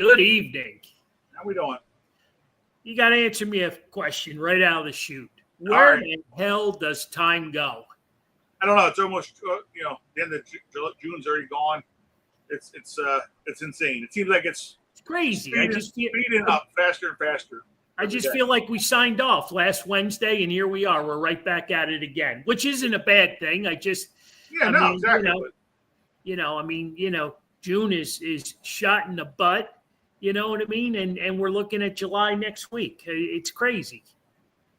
Good evening. How we doing? You got to answer me a question right out of the chute. Where the hell does time go? I don't know. It's almost the end of June's already gone. It's insane. It seems like it's crazy. Speeding up faster and faster. I just feel like we signed off last Wednesday, and here we are. We're right back at it again, which isn't a bad thing. Exactly. June is shot in the butt. You know what I mean? And we're looking at July next week. It's crazy.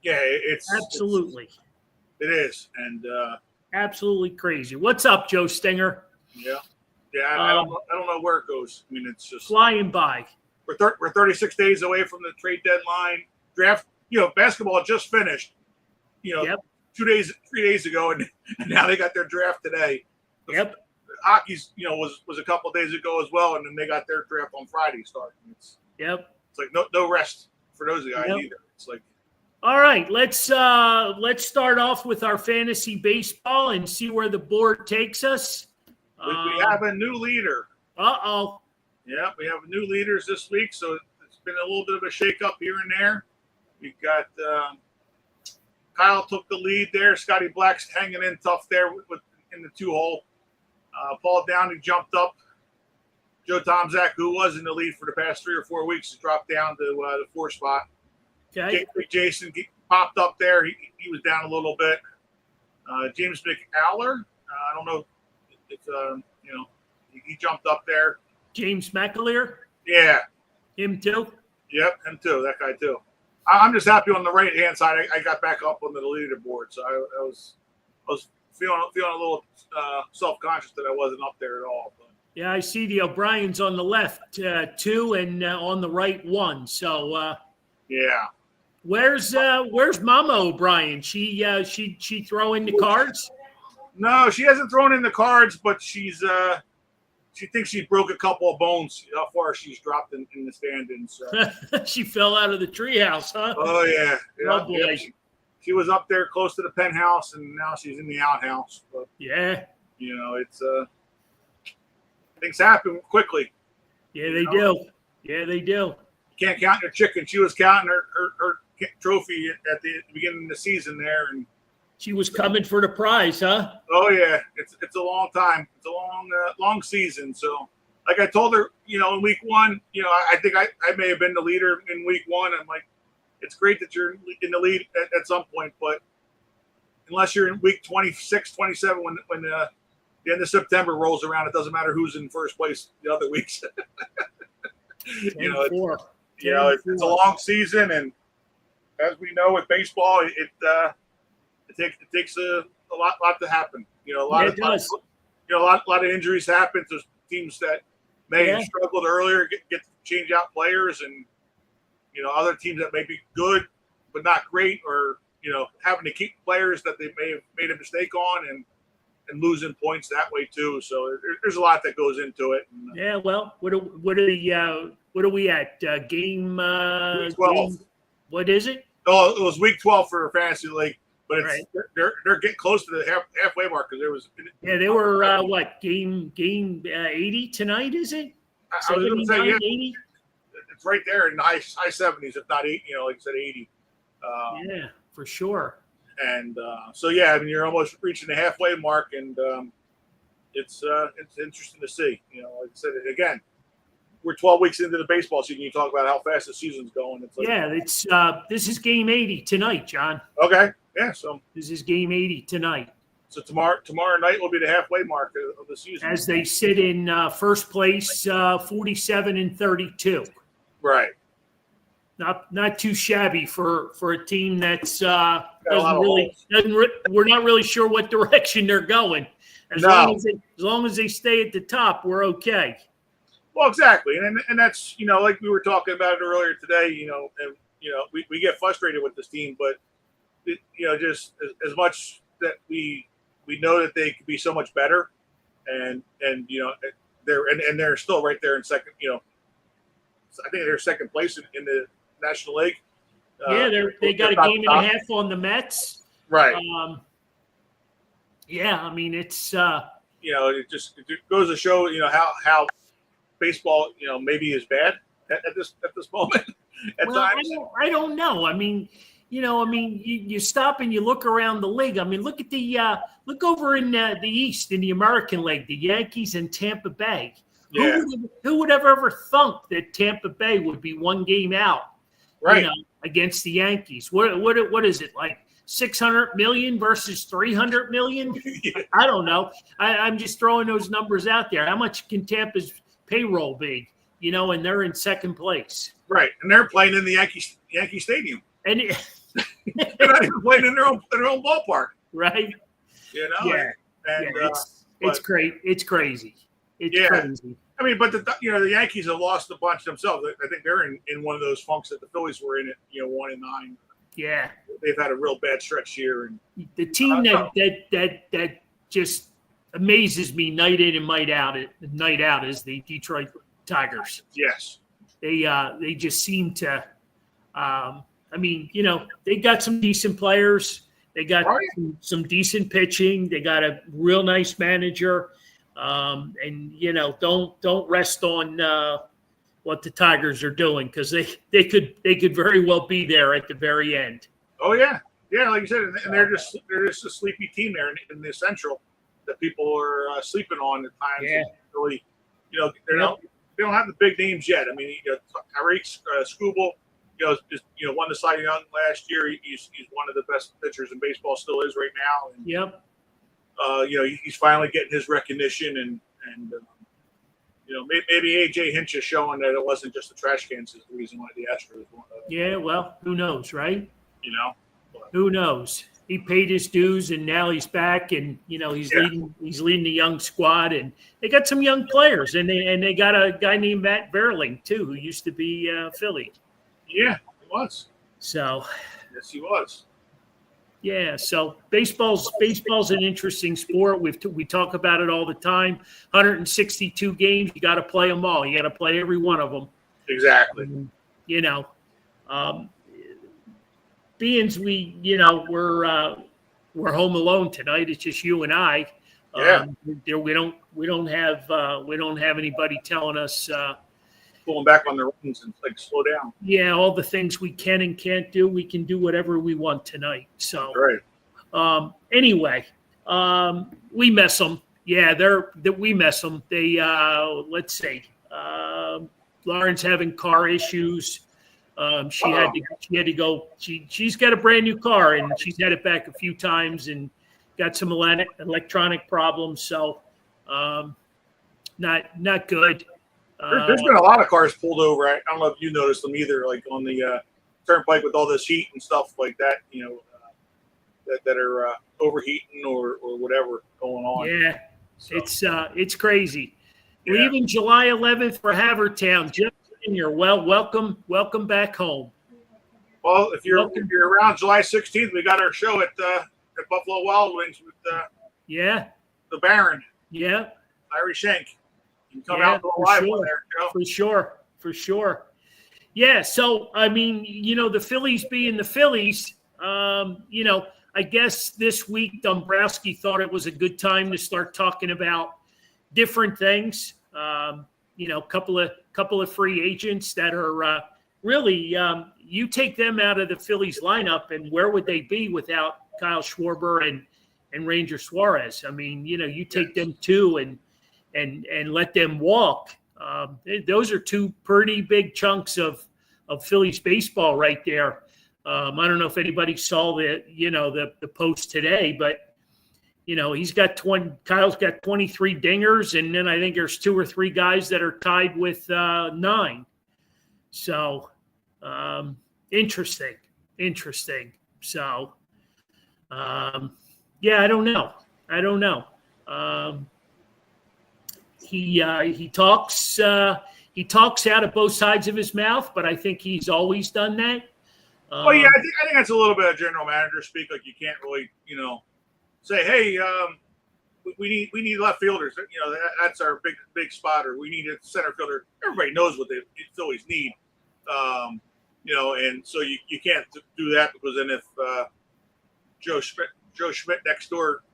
Yeah, it's absolutely. It is, and absolutely crazy. What's up, Joe Stinger? Yeah. I don't know where it goes. I mean, it's just flying by. We're 36 days away from the trade deadline. Draft. Basketball just finished. 3 days ago, and now they got their draft today. Yep. Hockey's was a couple of days ago as well, and then they got their draft on Friday starting. It's like no rest for those guys either. It's like, all right, let's start off with our fantasy baseball and see where the board takes us. We have a new leader. Uh-oh. Yeah, we have new leaders this week, so it's been a little bit of a shake-up here and there. We've got Kyle took the lead there. Scotty Black's hanging in tough there in the 2-hole. Paul Downey jumped up. Joe Tomzak, who was in the lead for the past 3 or 4 weeks, has dropped down to the 4th spot. Okay. Jason popped up there. He was down a little bit. James McAller, I don't know if he jumped up there. James McAleer? Yeah. Him too? Yep, him too. That guy too. I'm just happy on the right-hand side. I got back up on the leaderboard, so I was feeling a little self-conscious that I wasn't up there at all. But. Yeah, I see the O'Brien's on the left 2 and on the right 1. So yeah. Where's Mama O'Brien? She throw in the cards? No, she hasn't thrown in the cards, but she thinks she broke a couple of bones. How far she's dropped in the standings. She fell out of the treehouse, huh? Oh yeah. Oh boy. Yeah, she was up there close to the penthouse, and now she's in the outhouse. But, yeah. It's things happen quickly. Yeah, they do. Yeah, they do. You can't count your chicken. She was counting her trophy at the beginning of the season there, and she was coming for the prize, huh? Oh yeah, it's a long time. It's a long season. So, like I told her, in week 1, I think I may have been the leader in week 1. I'm like, it's great that you're in the lead at some point, but unless you're in week 26, 27, when the end of September rolls around, it doesn't matter who's in first place the other weeks. It's a long season, and as we know with baseball, it takes a lot to happen. A lot of injuries happen to teams that may have struggled earlier, get to change out players, and other teams that may be good but not great, or having to keep players that they may have made a mistake on and losing points that way too. So there's a lot that goes into it. And, yeah. Well, what are we at? Game 12. What is it? Oh, it was week 12 for Fantasy League, but they're getting close to the halfway mark because there was. Yeah, they were game 80 tonight? Is it? I was going to say 80? It's right there in the high 70s, if not 8. Like I said, 80. Yeah, for sure. And you're almost reaching the halfway mark, and it's interesting to see. Like I said, again, we're 12 weeks into the baseball season. You talk about how fast the season's going. It's like, this is game 80 tonight, John. Okay, yeah. So this is game 80 tonight. So tomorrow night will be the halfway mark of the season. As they sit in first place, 47 and 32. Right. Not too shabby for a team that's we're not really sure what direction they're going. As long as they stay at the top, we're okay. Well, exactly, and that's like we were talking about it earlier today. We get frustrated with this team, but just as much that we know that they could be so much better, and they're still right there in second. I think they're second place in the National League. They got a game and a half on the Mets. Right. It's it goes to show how baseball maybe is bad, at this moment. At Well, times. I don't know. I mean, you stop and you look around the league. I mean, look at look over in the East in the American League, the Yankees and Tampa Bay. Yeah. Who would have ever thunk that Tampa Bay would be one game out, Right. against the Yankees? What is it, like 600 million versus 300 million? Yeah. I don't know. I'm just throwing those numbers out there. How much can Tampa's payroll be? And they're in second place. Right, and they're playing in the Yankee Stadium, and they're not even playing in their own ballpark. Right. Yeah. And it's great. It's crazy. It's crazy. I mean, but the Yankees have lost a bunch themselves. I think they're in one of those funks that the Phillies were in at 1-9. Yeah, they've had a real bad stretch here, and the team that just amazes me night in and night out is the Detroit Tigers. Yes, they just seem to. They got some decent players. They got some decent pitching. They got a real nice manager. Don't rest on what the Tigers are doing, because they could very well be there at the very end. Oh yeah, like you said, and they're just a sleepy team there in the Central that people are sleeping on at times. Yeah. Really, they don't have the big names yet. I mean, Tyreek Skubal, won the Cy Young last year. He's one of the best pitchers in baseball, still is right now. And, yep. He's finally getting his recognition, and maybe AJ Hinch is showing that it wasn't just the trash cans is the reason why the Astros won. Yeah, well, who knows, right? But, who knows? He paid his dues, and now he's back, and he's leading the young squad, and they got some young players, and they got a guy named Matt Verling too, who used to be Philly. Yeah, he was. So, yes, he was. Yeah, so baseball's an interesting sport. We talk about it all the time. 162 games, you got to play them all. You got to play every one of them. Exactly. Being we're home alone tonight. It's just you and I. Yeah. We don't have anybody telling us. Pulling back on the reins and slow down. Yeah, all the things we can and can't do. We can do whatever we want tonight. So, right. Anyway, we miss them. Yeah, we miss them. They let's see. Lauren's having car issues. She had to go. She's got a brand new car, and she's had it back a few times and got some electronic problems. So, not good. There's been a lot of cars pulled over. I don't know if you noticed them either, like on the turnpike with all this heat and stuff like that, that are overheating or whatever going on. Yeah, so. It's crazy. Yeah. Leaving July 11th for Havertown. Jeff Jr., welcome back home. Well, if you're around July 16th, we got our show at Buffalo Wild Wings with the Baron. Yeah. Larry Shank. Come out live there, for sure. Yeah, so I mean, the Phillies being the Phillies, I guess this week Dombrowski thought it was a good time to start talking about different things. Couple of free agents that are really you take them out of the Phillies lineup, and where would they be without Kyle Schwarber and Ranger Suarez? I mean, you take them too and let them walk. Those are two pretty big chunks of Phillies baseball right there. I don't know if anybody saw the post today, but Kyle's got 23 dingers, and then I think there's 2 or 3 guys that are tied with 9. So interesting. So I don't know. He talks out of both sides of his mouth, but I think he's always done that. I think that's a little bit of general manager speak. Like, you can't really, say, hey, we need left fielders. That's our big spot, or we need a center fielder. Everybody knows what they Phillies need, and so you can't do that, because then if Joe Schmidt next door,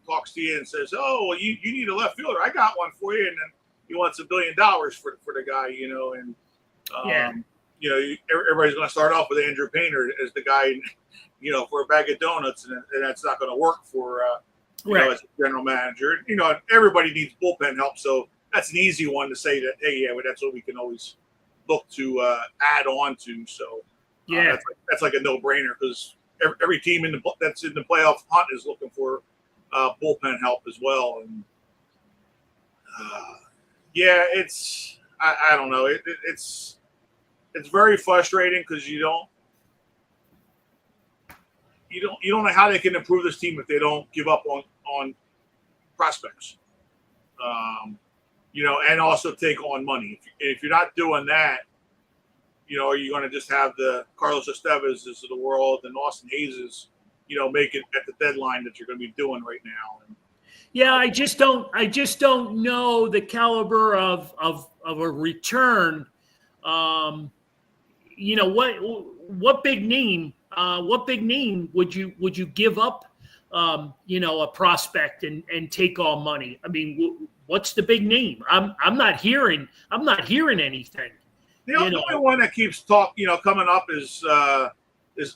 talks to you and says, "Oh, well, you need a left fielder. I got one for you," and then he wants $1 billion for the guy, and Yeah. Everybody's going to start off with Andrew Painter as the guy, for a bag of donuts, and that's not going to work for, right. as a general manager. Everybody needs bullpen help, so that's an easy one to say that, hey, yeah, well, that's what we can always look to add on to. So yeah, that's like a no-brainer because every team that's in the playoff hunt is looking for bullpen help as well. And it's I don't know. It's very frustrating because you don't know how they can improve this team if they don't give up on prospects. And also take on money. If you're not doing that, are you going to just have the Carlos Estevez's of the world and Austin Hayes's, make it at the deadline that you're going to be doing right now? And, yeah, I just don't know the caliber of a return. What big name would you give up? A prospect and take all money. I mean, what's the big name? I'm not hearing anything. The only one that keeps coming up is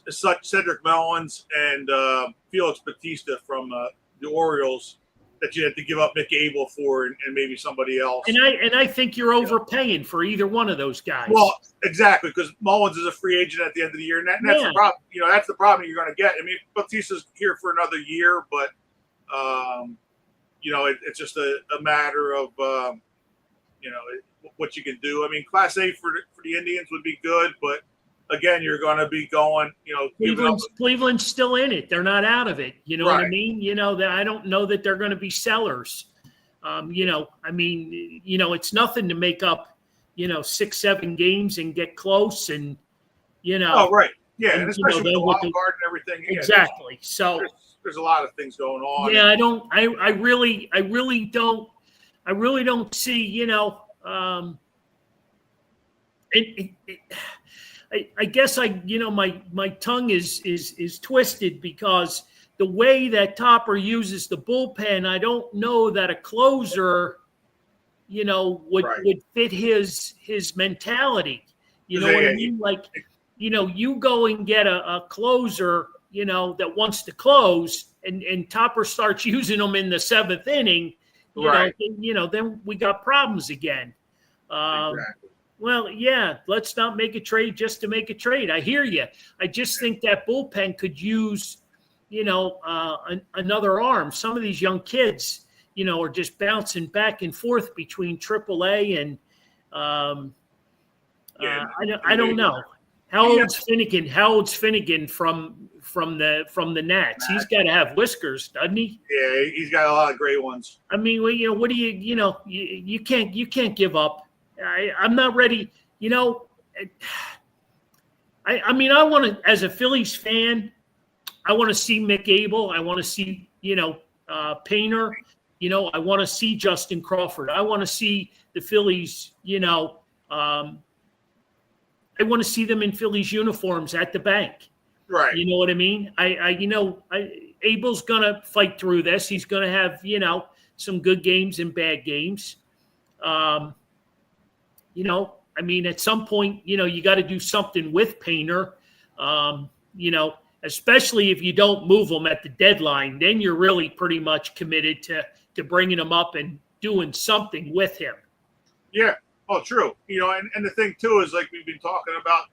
such Cedric Mullins and Felix Bautista from the Orioles that you have to give up Mick Abel for and maybe somebody else. And I think you're overpaying for either one of those guys. Well, exactly, because Mullins is a free agent at the end of the year, and that's the problem. That's the problem you're going to get. I mean, Bautista's here for another year, but it's just a matter of what you can do. I mean, Class A for the Indians would be good, but again, you're going to be going, Cleveland's still in it. They're not out of it. You know right. what I mean? That I don't know that they're going to be sellers. It's nothing to make up, 6-7 games and get close and, Oh, right. Yeah. And especially with the wild card and everything. Exactly. So there's a lot of things going on. Yeah. I really don't see, I guess my tongue is twisted because the way that Topper uses the bullpen, I don't know that a closer, would fit his mentality. You know what I mean? Like, you go and get a closer, that wants to close, and Topper starts using them in the 7th inning. Then we got problems again. Exactly. Well, yeah, let's not make a trade just to make a trade. I hear you. I just think that bullpen could use, another arm. Some of these young kids, are just bouncing back and forth between AAA and I don't know. How old's Finnegan from the Nats? He's got to have whiskers, doesn't he? Yeah, he's got a lot of great ones. I mean, what do you can't give up. I'm not ready. I want to, as a Phillies fan, I want to see Mick Abel. I want to see, Painter. I want to see Justin Crawford. I want to see the Phillies, I want to see them in Phillies uniforms at the bank. Right. You know what I mean? Abel's going to fight through this. He's going to have, some good games and bad games. At some point, you got to do something with Painter, especially if you don't move him at the deadline, then you're really pretty much committed to bringing him up and doing something with him. Yeah. Oh, true. And the thing too is like we've been talking about,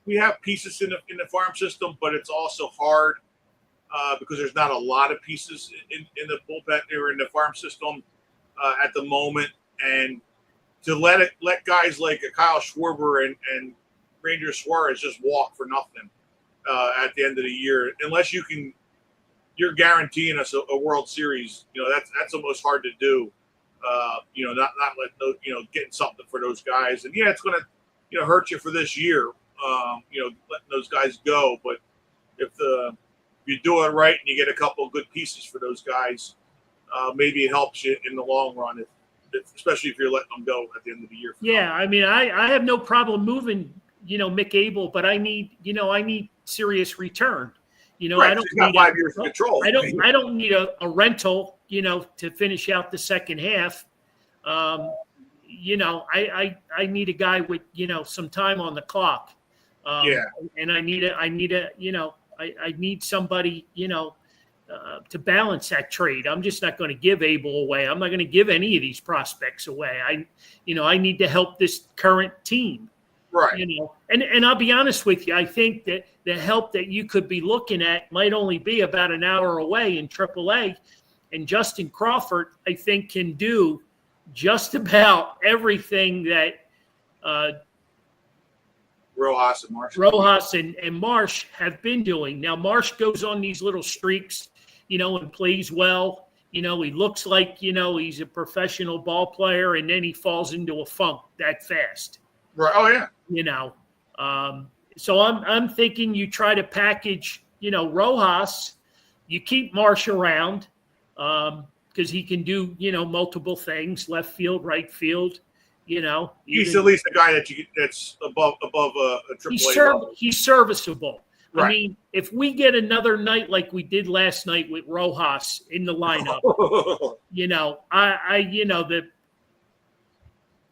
we have pieces in the farm system, but it's also hard because there's not a lot of pieces in the bullpen or in the farm system at the moment. And to let guys like Kyle Schwarber and Ranger Suarez just walk for nothing at the end of the year, unless you're guaranteeing us a World Series. That's almost hard to do. Not let those, getting something for those guys, and it's going to hurt you for this year. Letting those guys go, but if you do it right and you get a couple of good pieces for those guys, maybe it helps you in the long run. Especially if you're letting them go at the end of the year. Yeah, I mean, I have no problem moving, Mick Abel, but I need serious return. Right, I don't need 5 years of control. I don't need a rental, to finish out the second half. I need a guy with, some time on the clock. And I need somebody, to balance that trade. I'm just not going to give Abel away. I'm not going to give any of these prospects away. I need to help this current team. Right. And I'll be honest with you. I think that the help that you could be looking at might only be about an hour away in AAA. And Justin Crawford, I think, can do just about everything that Rojas and Marsh have been doing. Now, Marsh goes on these little streaks, and plays well. He looks like, he's a professional ball player, and then he falls into a funk that fast. Right. Oh, yeah. So I'm thinking you try to package, Rojas. You keep Marsh around because he can do, multiple things, left field, right field. He's at least a guy that's above a AAA level. He's serviceable. Right. I mean, if we get another night like we did last night with Rojas in the lineup, the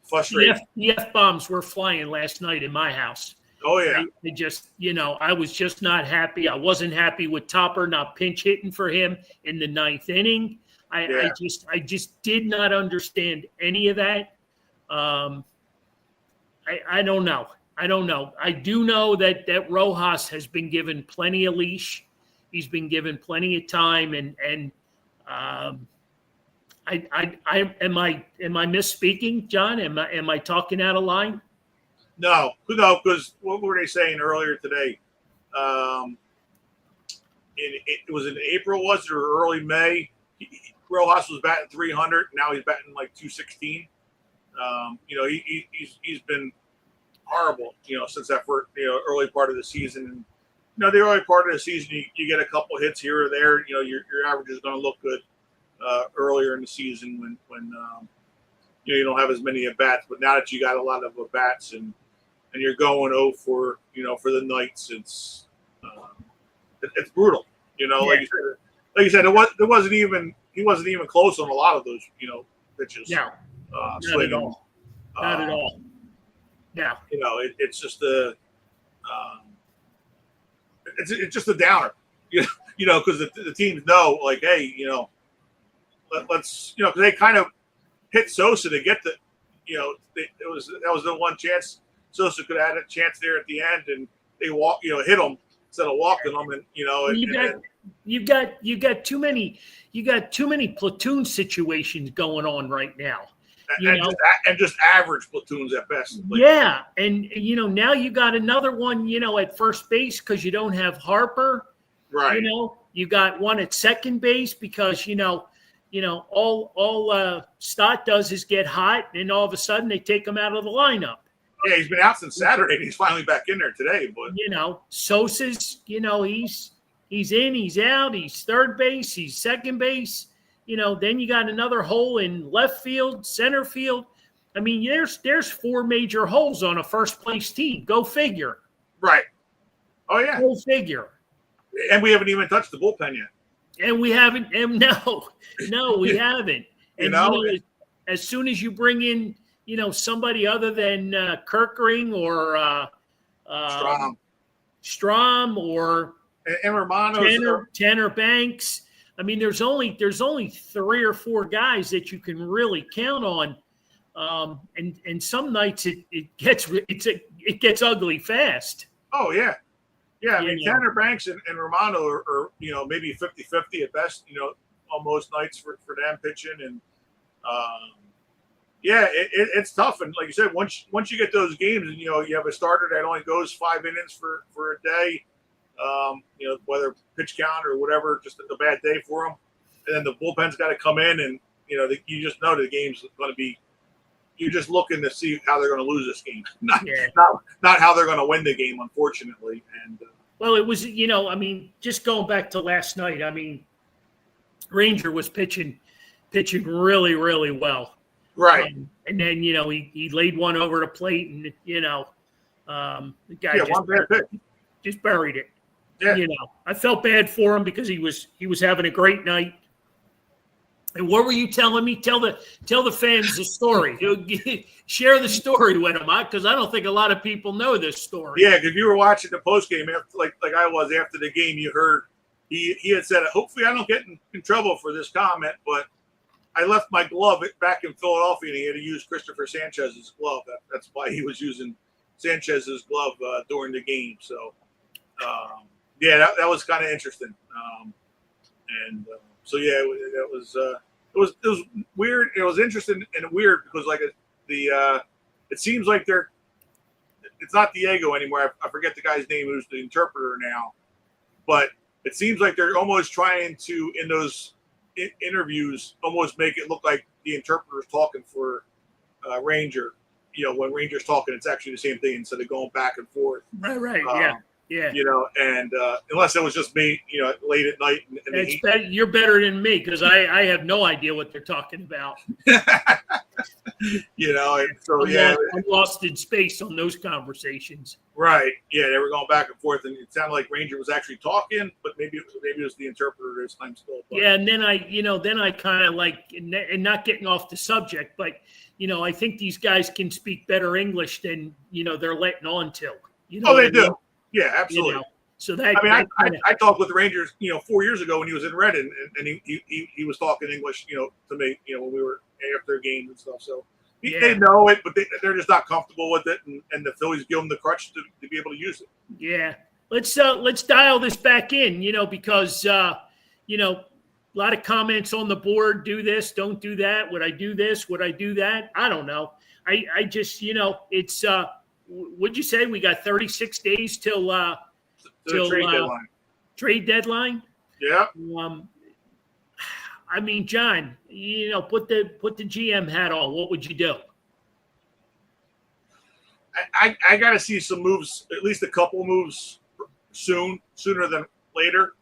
frustrating. The F-bombs were flying last night in my house. Oh, yeah. They just, I was just not happy. I wasn't happy with Topper not pinch hitting for him in the ninth inning. I just did not understand any of that. I don't know. I do know that Rojas has been given plenty of leash. He's been given plenty of time, and am I misspeaking, John? Am I talking out of line? No, because what were they saying earlier today? It was in April, was it, or early May? Rojas was batting 300. Now he's batting like 216. He's been horrible, since that first, early part of the season. And, the early part of the season, you get a couple hits here or there. Your average is going to look good earlier in the season when you don't have as many at bats. But now that you got a lot of at bats and you're going 0 for the Knights, it's brutal. Like you said, he wasn't even close on a lot of those pitches. No, not at all. Not at all. Yeah. It's just it's just a downer. Because the teams know, like, hey, let's because they kind of hit Sosa to get the, that was the one chance Sosa could have had a chance there at the end, and they hit him instead of walking them, and you got too many platoon situations going on right now. And just average platoons at best. And now you got another one, at first base because you don't have Harper. Right. You got one at second base because all Stott does is get hot, and all of a sudden they take him out of the lineup. Yeah, he's been out since Saturday, and he's finally back in there today. But Sosa's, he's in, he's out, he's third base, he's second base. Then you got another hole in left field, center field. I mean, there's 4 major holes on a first place team. Go figure. Right. Oh yeah. Go figure. And we haven't even touched the bullpen yet. And we haven't. And no, we haven't. And as soon as you bring in, somebody other than Kirkering or Strom or Romano, Tanner Banks. I mean, there's only 3 or 4 guys that you can really count on, and some nights it gets ugly fast. Oh yeah, yeah. I mean, Tanner Banks and Romano are maybe 50-50 at best. On most nights for them pitching, and it's tough. And like you said, once you get those games, and you have a starter that only goes 5 innings for a day. Whether pitch count or whatever, just a bad day for them. And then the bullpen's got to come in, and you just know the game's going to be. You're just looking to see how they're going to lose this game, not how they're going to win the game, unfortunately. And well, it was just going back to last night. I mean, Ranger was pitching really, really well, right? And then he laid one over the plate, and the guy just buried it. Yeah. I felt bad for him because he was having a great night. And what were you telling me? Tell the fans the story. Share the story with them, because I don't think a lot of people know this story. Yeah, because you were watching the post game like I was after the game. You heard he had said, "Hopefully, I don't get in trouble for this comment, but I left my glove back in Philadelphia, and he had to use Christopher Sanchez's glove. That's why he was using Sanchez's glove during the game." So, yeah, that was kind of interesting. So yeah, it was weird. It was interesting and weird because it seems like it's not Diego anymore. I forget the guy's name who's the interpreter now, but it seems like they're almost trying to, in those interviews, almost make it look like the interpreter's talking for Ranger. When Ranger's talking, it's actually the same thing instead of going back and forth. Right. Yeah. And unless it was just me, late at night. You're better than me because I have no idea what they're talking about. I'm lost in space on those conversations. Right. Yeah, they were going back and forth, and it sounded like Ranger was actually talking, but maybe it was the interpreter this time still. But. Yeah, and then I kind of and not getting off the subject, but I think these guys can speak better English than they're letting on to. They do. Yeah, absolutely. So that I talked with the Rangers, 4 years ago when he was in Redden, and he was talking English, to me, when we were after games and stuff. So they know it, but they're just not comfortable with it, and the Phillies give them the crutch to be able to use it. Yeah, let's dial this back in, because a lot of comments on the board. Do this, don't do that. Would I do this? Would I do that? I don't know. I just it's. Would you say we got 36 days till trade deadline? Trade deadline? Yeah. I mean, John, put the GM hat on. What would you do? I got to see some moves, at least a couple moves sooner than later.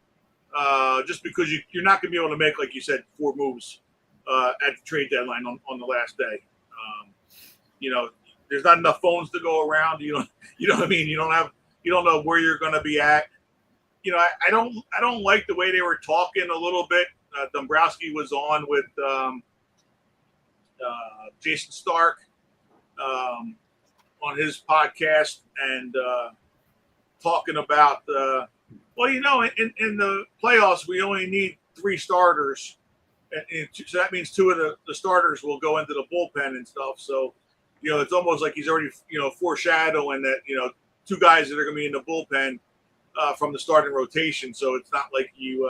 Just because you're not going to be able to make, like you said, 4 moves at the trade deadline on the last day. There's not enough phones to go around. You know what I mean? You don't know where you're going to be at. I don't like the way they were talking a little bit. Dombrowski was on with Jason Stark on his podcast and talking about in the playoffs we only need 3 starters, and so that means 2 of the starters will go into the bullpen and stuff. So. It's almost like he's already, foreshadowing that, 2 guys that are going to be in the bullpen from the starting rotation. So it's not like you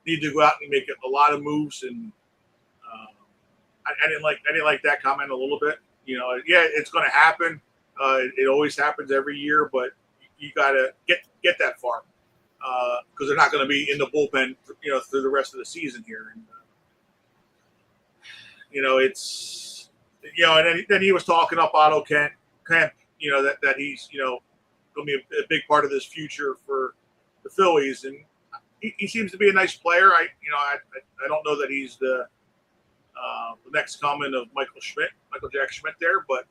need to go out and make a lot of moves. And I didn't like that comment a little bit. It's going to happen. It always happens every year, but you got to get that far because they're not going to be in the bullpen, through the rest of the season here. And it's. And then he was talking up Otto Kemp, that he's, going to be a big part of this future for the Phillies. And he seems to be a nice player. I don't know that he's the next coming of Michael Jack Schmidt there, but.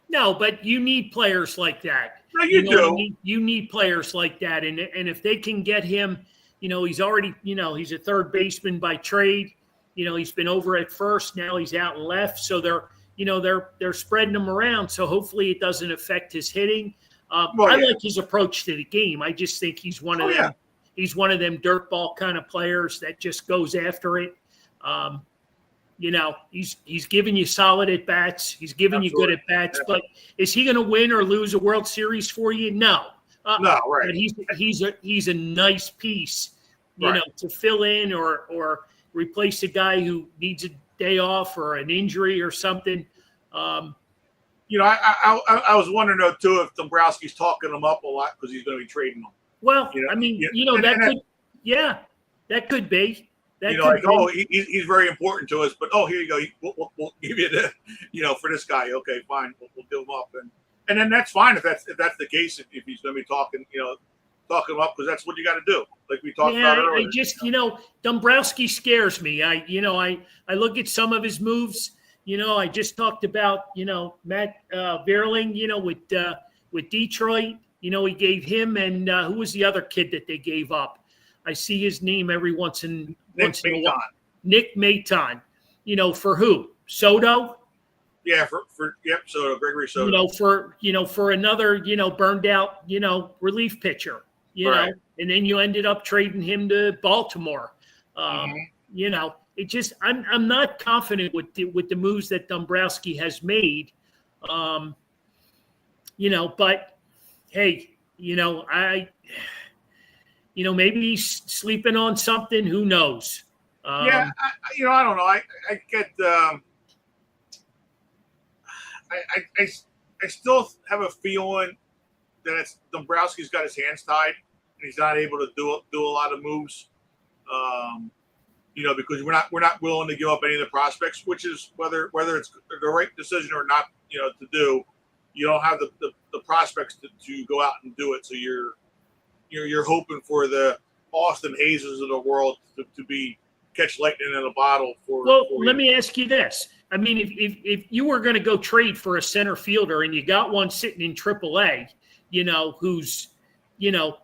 No, but you need players like that. No, you do. You need players like that. And if they can get him, he's already, he's a third baseman by trade. He's been over at first. Now he's out and left. So they're spreading him around. So hopefully it doesn't affect his hitting. I like his approach to the game. I just think he's one of them. Yeah. He's one of them dirtball kind of players that just goes after it. He's giving you solid at bats. He's giving you good at bats. Yeah. But is he going to win or lose a World Series for you? No. No, right. But he's a nice piece, to fill in or replace a guy who needs a day off or an injury or something. I was wondering though too if Dombrowski's talking him up a lot because he's going to be trading him. Well, that could be. He's very important to us, but here you go. We'll give you the, for this guy. Okay, fine. We'll give him up, and then that's fine if that's the case. If he's going to be talking, talking him up because that's what you got to do. Like we talked about earlier. I just, Dombrowski scares me. I look at some of his moves. I just talked about, Matt Vierling, with Detroit. He gave him and who was the other kid that they gave up? I see his name every once in a while. Nick Maton, for who? Soto? Yeah, for Soto, Gregory Soto. For another, burned out, relief pitcher, Right. and then you ended up trading him to Baltimore. Mm-hmm. It just I'm not confident with the moves that Dombrowski has made. But hey, maybe he's sleeping on something. Who knows? Yeah, I don't know. I get. I still have a feeling that it's Dombrowski's got his hands tied and he's not able to do a lot of moves. Because we're not willing to give up any of the prospects, which is whether it's the right decision or not. To do, you don't have the prospects to go out and do it. So you're hoping for the Austin Hazes of the world to be catch lightning in a bottle for. Well, let me ask you this. I mean, if you were going to go trade for a center fielder and you got one sitting in AAA, who's,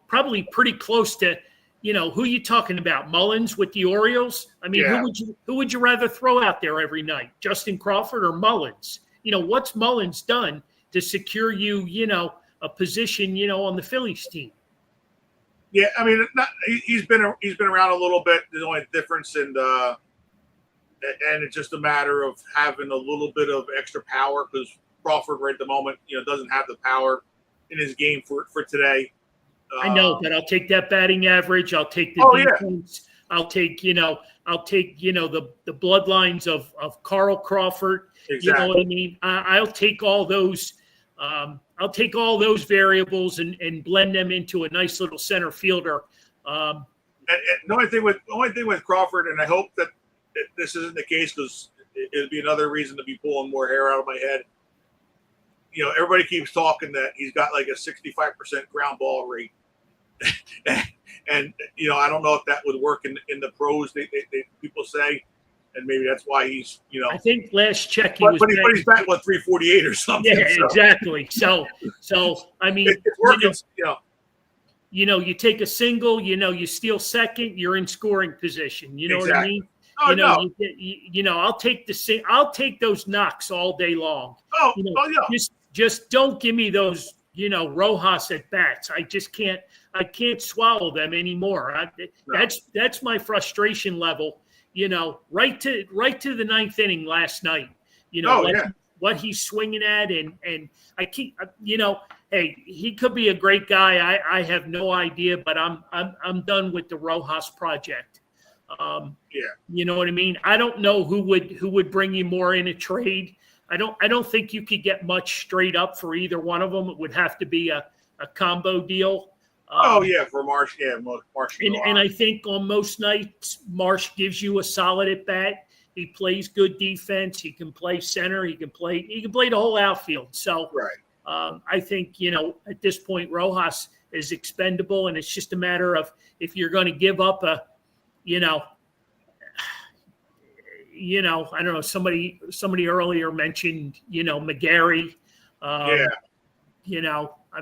probably pretty close to, who you talking about? Mullins with the Orioles? I mean, Yeah. who would you rather throw out there every night? Justin Crawford or Mullins? What's Mullins done to secure you, a position, on the Phillies team? Yeah, I mean, he's been around a little bit. The only difference, and it's just a matter of having a little bit of extra power because Crawford, right at the moment, doesn't have the power in his game for today. I know, but I'll take that batting average. I'll take the defense. Yeah. I'll take the bloodlines of Carl Crawford. Exactly. You know what I mean? I'll take all those. I'll take all those variables and blend them into a nice little center fielder. And the only thing with Crawford, and I hope that this isn't the case because it'd be another reason to be pulling more hair out of my head. Everybody keeps talking that he's got like a 65% ground ball rate. And I don't know if that would work in the pros. They people say, and maybe that's why he's I think last check but he's back 348 or something. Yeah, so. Exactly. So I mean, it's working. You take a single. You steal second. You're in scoring position. You know exactly. what I mean? Oh, no. I'll take those knocks all day long. Oh, yeah. Just don't give me those. Rojas at bats. I just can't. I can't swallow them anymore. That's my frustration level. Right to the ninth inning last night. What he's swinging at, and I keep. Hey, he could be a great guy. I have no idea, but I'm done with the Rojas project. You know what I mean? I don't know who would bring you more in a trade. I don't think you could get much straight up for either one of them. It would have to be a combo deal. For Marsh, Marsh. And I think on most nights, Marsh gives you a solid at bat. He plays good defense. He can play center. He can play the whole outfield. So right. I think at this point Rojas is expendable, and it's just a matter of if you're going to give up a I don't know. Somebody earlier mentioned, McGarry. I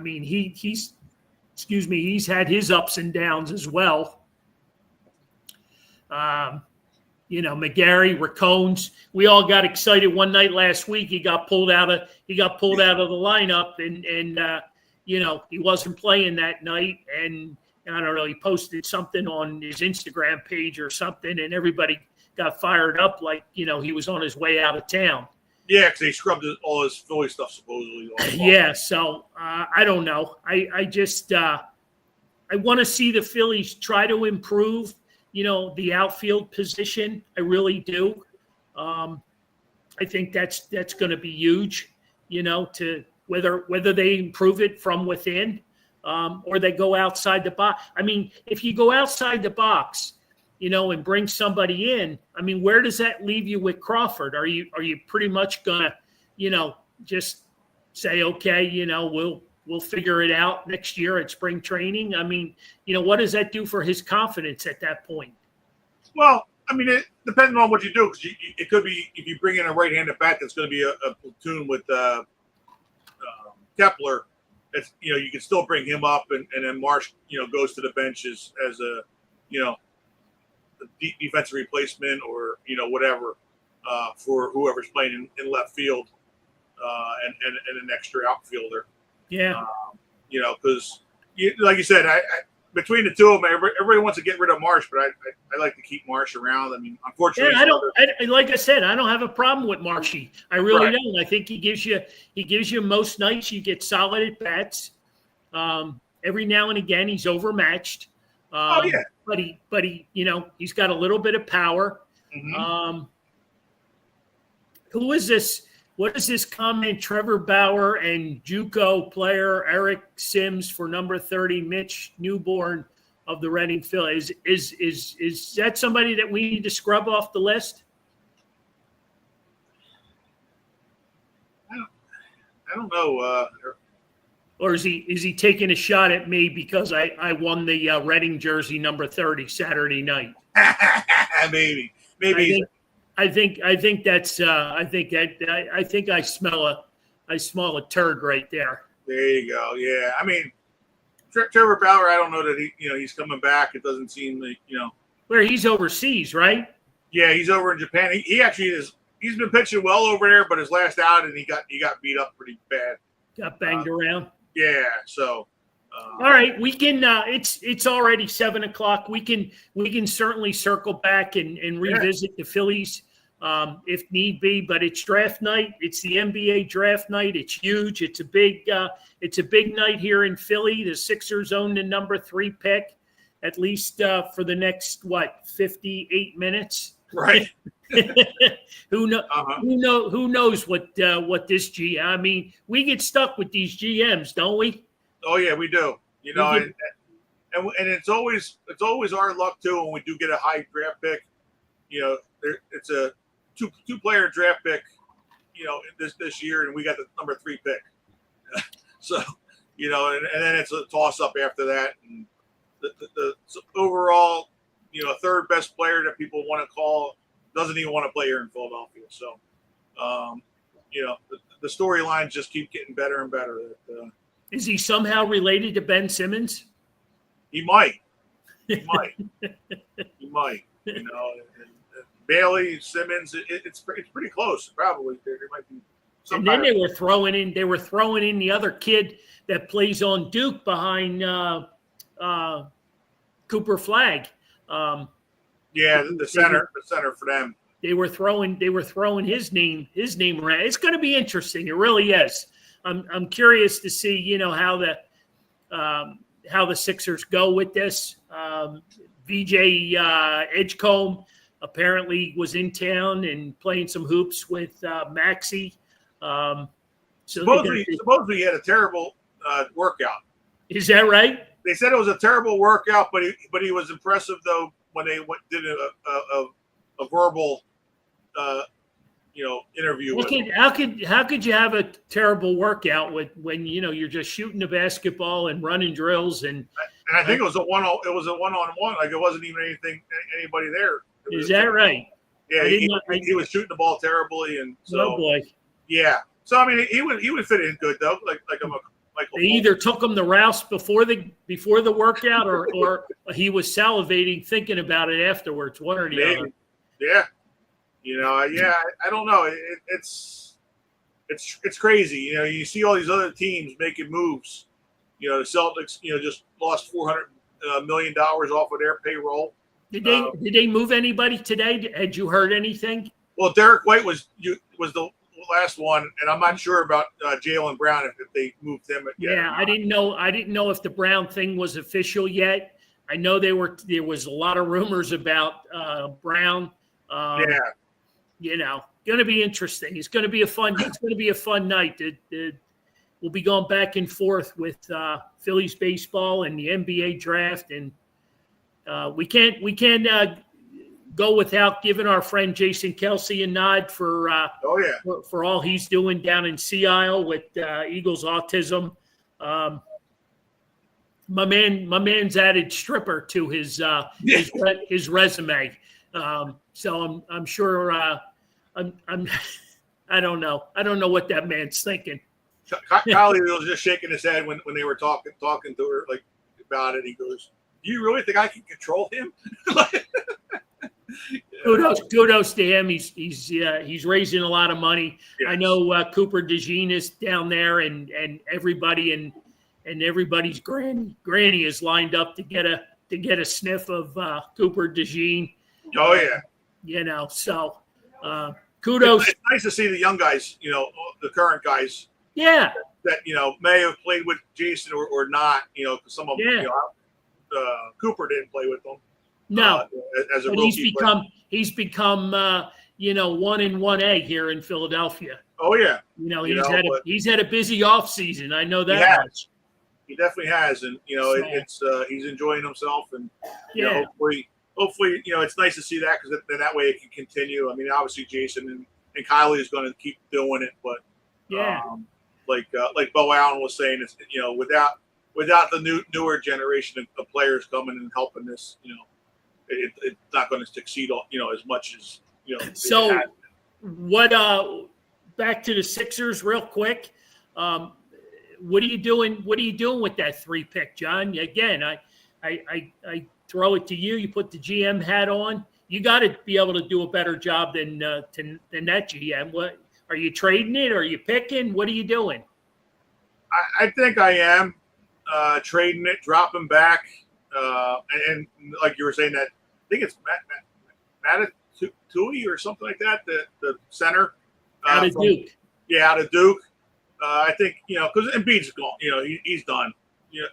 mean, he's had his ups and downs as well. McGarry, Racones. We all got excited one night last week. He got pulled out of the lineup, and he wasn't playing that night. And I don't know. He posted something on his Instagram page or something, and everybody got fired up like, he was on his way out of town. Yeah, because he scrubbed all his Philly stuff supposedly. Yeah, so I don't know. I just I want to see the Phillies try to improve, the outfield position. I really do. I think that's going to be huge, to whether they improve it from within or they go outside the box. I mean, if you go outside the box, and bring somebody in, I mean, where does that leave you with Crawford? Are you pretty much gonna, just say, okay, we'll figure it out next year at spring training? I mean, what does that do for his confidence at that point? Well, I mean, it depends on what you do, because it could be if you bring in a right-handed bat that's going to be a platoon with Kepler. It's, you can still bring him up, and then Marsh, goes to the bench as a, defensive replacement or whatever for whoever's playing in left field and an extra outfielder. Yeah. Because like you said, I between the two of them, everybody wants to get rid of Marsh, but I like to keep Marsh around. I mean, unfortunately, like I said, I don't have a problem with Marshy. I really Right. don't. I think he gives you most nights you get solid at bats. Every now and again he's overmatched. Yeah. But he he's got a little bit of power. Mm-hmm. Who is this? What is this comment? Trevor Bauer and JUCO player Eric Sims for number 30, Mitch Newborn of the Reading Phillies. Is that somebody that we need to scrub off the list? I don't know. Or is he taking a shot at me because I won the Reading jersey number 30 Saturday night? Maybe. I think that's I think I smell a turd right there. There you go. Yeah, I mean, Trevor Bauer. I don't know that he's coming back. It doesn't seem like where he's overseas, right? Yeah, he's over in Japan. He actually is. He's been pitching well over there, but his last outing he got beat up pretty bad. Got banged around. Yeah. So. All right, we can. It's already 7:00. We can certainly circle back and revisit the Phillies if need be. But it's draft night. It's the NBA draft night. It's huge. It's a big night here in Philly. The Sixers own the number 3 pick, at least for the next 58 minutes. Right. Who knows what this I mean, we get stuck with these GMs, don't we? Oh yeah, we do. And it's always our luck too when we do get a high draft pick. It's a two player draft pick. This year, and we got the number 3 pick. So, and then it's a toss up after that, and the overall, third best player that people want to call doesn't even want to play here in Philadelphia. So, the storylines just keep getting better and better. Is he somehow related to Ben Simmons? He might. He might. Bailey, Simmons. It's pretty close. Probably there might be. And then they were throwing in the other kid that plays on Duke behind Cooper Flagg. The center for them. They were throwing his name around. It's going to be interesting. It really is. I'm curious to see, how the Sixers go with this. VJ Edgecombe apparently was in town and playing some hoops with Maxey. Supposedly he had a terrible workout. Is that right? They said it was a terrible workout, but he was impressive though when they did a verbal interview. How could you have a terrible workout when you're just shooting the basketball and running drills and I think it was a one-on-one. Like it wasn't even anybody there. Is that right? Yeah, he was shooting the ball terribly, and so oh boy. Yeah. So I mean, he would fit in good though. Like a Michael. They either took him the rouse before the workout, or he was salivating thinking about it afterwards. One or the other. Yeah. I don't know. It's crazy. You see all these other teams making moves. The Celtics, just lost $400 million off of their payroll. Did they move anybody today? Had you heard anything? Well, Derek White was the last one, and I'm not sure about Jaylen Brown if they moved him. Yeah, I didn't know if the Brown thing was official yet. I know there was a lot of rumors about Brown. Going to be interesting. It's going to be a fun night. We'll be going back and forth with Phillies baseball and the NBA draft, and we can't go without giving our friend Jason Kelsey a nod for all he's doing down in Sea Isle with Eagles autism. My man's added stripper to his resume. So I'm sure I don't know what that man's thinking. Kylie was just shaking his head when they were talking to her like about it. He goes, "Do you really think I can control him?" Kudos to him. He's raising a lot of money. Yes. I know Cooper DeJean is down there, and everybody and everybody's granny is lined up to get a sniff of Cooper DeJean. Oh yeah. So kudos. It's nice to see the young guys. The current guys. Yeah. That may have played with Jason or not. Because some of them. Cooper didn't play with them. No. As a rookie, he's become 1 and 1A here in Philadelphia. Oh yeah. He's had a busy off season. I know that much. He definitely has, and he's enjoying himself, and hopefully it's nice to see that, because then that way it can continue. I mean, obviously Jason and Kylie is going to keep doing it, but like Bo Allen was saying, it's without the newer generation of players coming and helping this, it's not going to succeed, as much as So, what? Back to the Sixers, real quick. What are you doing? What are you doing with that 3 pick, John? Again, I throw it to you. You put the GM hat on. You got to be able to do a better job than that GM. What are you trading it? Or are you picking? What are you doing? I think I am trading it, dropping back, and like you were saying, that I think it's Matt Tui or something like that. The center out of Duke. Yeah, out of Duke. I think because Embiid's gone. He's done. You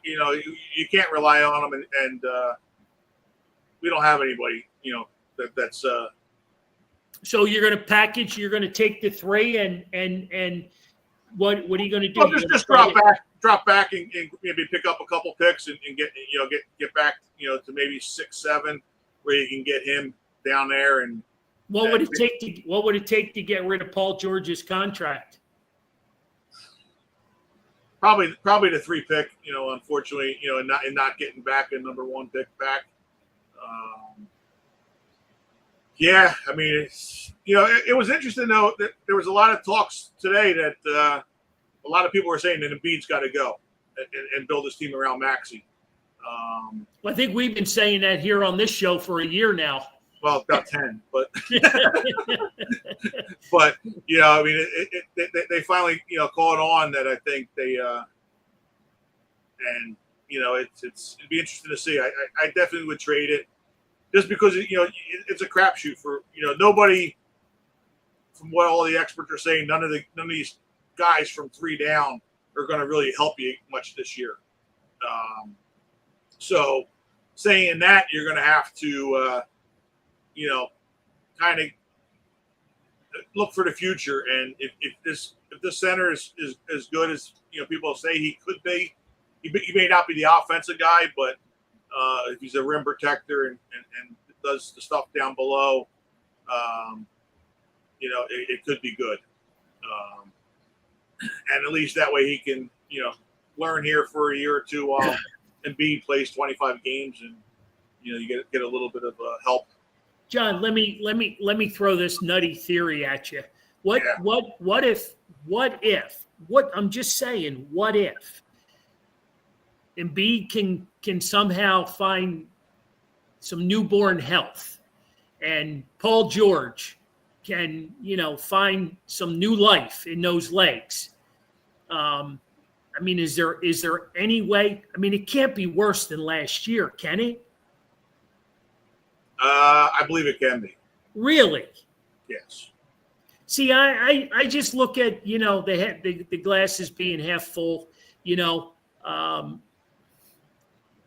can't rely on him, and we don't have anybody. That's. So you're going to package. You're going to take the 3, and what are you going to do? Well, just drop back, and maybe pick up a couple picks and get back to maybe 6, 7, where you can get him down there. And what would it take to get rid of Paul George's contract? Probably the 3 pick, unfortunately, and not getting back a number 1 pick back. Yeah, I mean, it's, it was interesting though that there was a lot of talks today that a lot of people were saying that Embiid's got to go and build his team around Maxey. Well, I think we've been saying that here on this show for a year now. Well, about 10, but but I mean, they finally caught on that. I think they and it'd be interesting to see. I definitely would trade it, just because it's a crapshoot for nobody. From what all the experts are saying, none of these guys from 3 down are going to really help you much this year. So saying that, you're going to have to kind of look for the future. And if this center is as good as people say he could be, he may not be the offensive guy, but if he's a rim protector and does the stuff down below, it could be good. And at least that way he can learn here for a year or 2 while Embiid plays 25 games, and you get a little bit of help. John, let me throw this nutty theory at you. What if I'm just saying, what if Embiid can somehow find some newborn health, and Paul George can find some new life in those legs? I mean, is there any way? I mean, it can't be worse than last year, can it? I believe it can be. Really? Yes. See, I just look at the glasses being half full.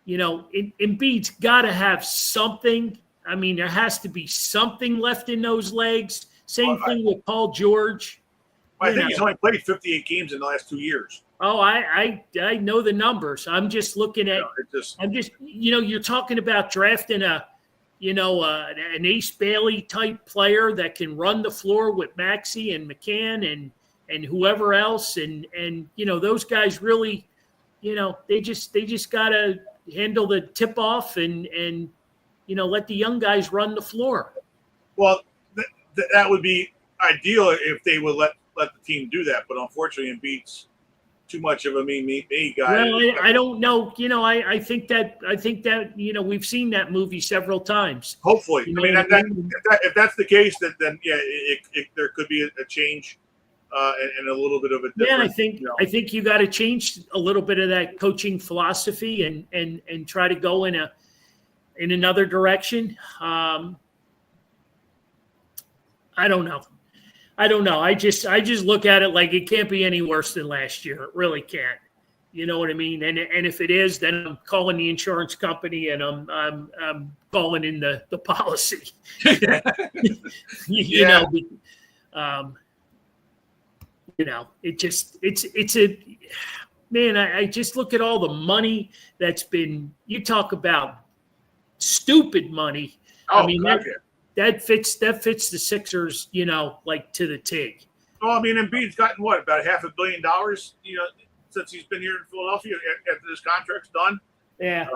Embiid's got to have something. I mean, there has to be something left in those legs. Same thing with Paul George. I think he's only played 58 games in the last 2 years. Oh, I know the numbers. I'm just looking at. You're talking about drafting an Ace Bailey type player that can run the floor with Maxey and McCann and whoever else, and those guys really, they just gotta handle the tip off and let the young guys run the floor. Well, that would be ideal if they would let the team do that, but unfortunately, Embiid's too much of a me guy. Well, I don't know. I think that we've seen that movie several times. Hopefully, You know I mean, what I mean? if that's the case, then yeah, there could be a change and a little bit of a different. Yeah, I think you got to change a little bit of that coaching philosophy and try to go in another direction. I don't know. I just look at it like it can't be any worse than last year. It really can't. You know what I mean? And if it is, then I'm calling the insurance company and I'm calling in the policy. Yeah. It's a man. I just look at all the money that's been. You talk about stupid money. Oh, I mean that fits the Sixers, like to the T. Well, I mean, Embiid's gotten what, about $500 million, since he's been here in Philadelphia after this contract's done. Yeah.